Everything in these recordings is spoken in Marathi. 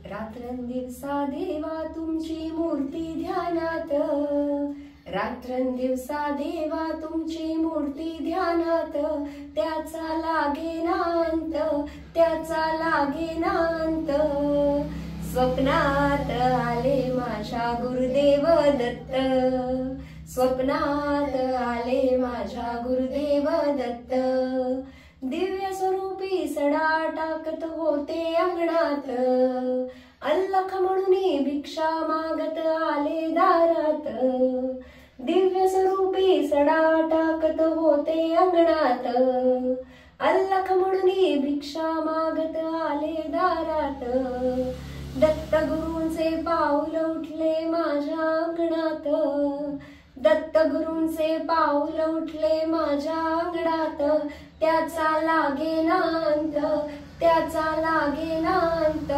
रात्रंदिवसा देवा तुमची मूर्ती ध्यानात, रात्रंदिवसा देवा तुमची मूर्ती ध्यानात, त्याचा लागेना अंत, त्याचा लागेना अंत. स्वप्नात आले माझ्या गुरुदेव दत्त, स्वप्नात आले माझ्या गुरुदेव दत्त. दिव्य स्वरूपी सडा टाकत होते अंगणात, अल्लख म्हणून भिक्षा मागत आले दारात. दिव्य स्वरूपी सडा टाकत होते अंगणात, अल्लख म्हणून भिक्षा मागत आले दारात. दत्त गुरूंचे पाऊल उठले माझ्या अंगणात, दत्त गुरूंचे पाऊल उठले माझ्या अंगणात, त्याचा लागेना अंत, त्याचा लागेना अंत.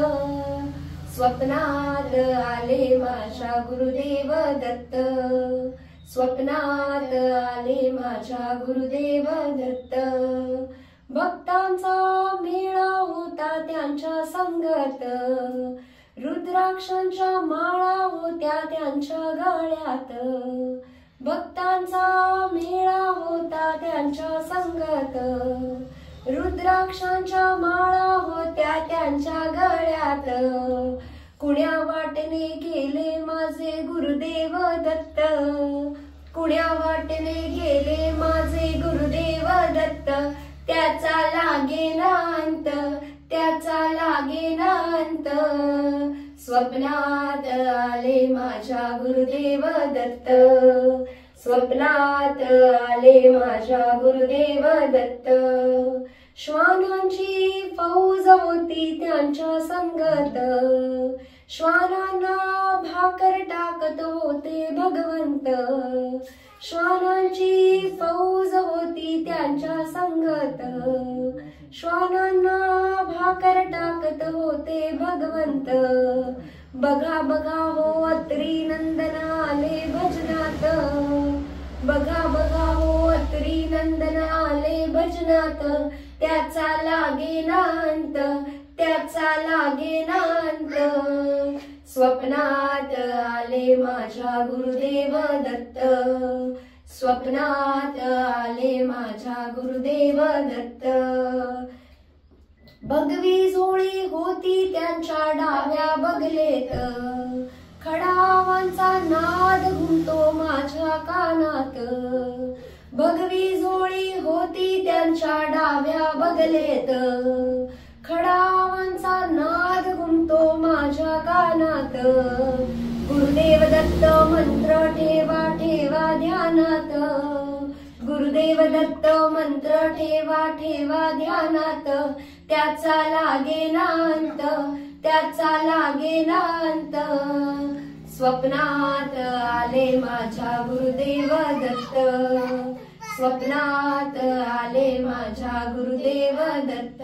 स्वप्नात आले माझ्या गुरुदेव दत्त, स्वप्नात आले माझ्या गुरुदेव दत्त. भक्तांचा मेळा होता त्यांच्या संगत, रुद्राक्षांच्या माळा होत्या त्यांच्या गळ्यात. भक्तांचा मेळा होता त्यांच्या संगत, रुद्राक्षांच्या माळा होत्या त्यांच्या गळ्यात. कुण्या वाटेने गेले माझे गुरुदेव दत्त, कुण्या वाटेने गेले माझे गुरुदेव दत्त, त्याचा लागेना अंत, त्याचा लागेना अंत. स्वप्नात आले माझ्या गुरुदेव दत्त, स्वप्नात आले माझ्या गुरुदेव दत्त. श्वानांची फौज होती त्यांच्या संगत, श्वानांना भाकर टाकत होते भगवंत. श्वानांची फौज होती त्यांच्या संगत, श्वानांना भाकर टाकत होते भगवंत. बघा बघा हो अत्री नंदन आले भजनात, बघा बघा हो अत्री नंदन आले भजनात, त्याचा लागेना अंत, त्याचा लागेना अंत. स्वप्नात आले माझ्या गुरुदेव दत्त, स्वप्नात आले माझ्या गुरुदेव दत्त. भगवी झोळी होती त्यांच्या डाव्या बगलेत, खडावांचा नाद घुमतो माझ्या कानात. भगवी झोळी होती त्यांच्या डाव्या बगलेत, खडावांचा नाद घुमतो माझ्या कानात. गुरुदेव दत्त मंत्र ठेवा ठेवा ध्यानात, गुरुदेव दत्त मंत्र ठेवा ठेवा ध्यानात, त्याचा लागेना अंत, त्याचा लागेना अंत. स्वप्नात आले माझ्या गुरुदेव दत्त, स्वप्नात आले माझ्या गुरुदेव दत्त.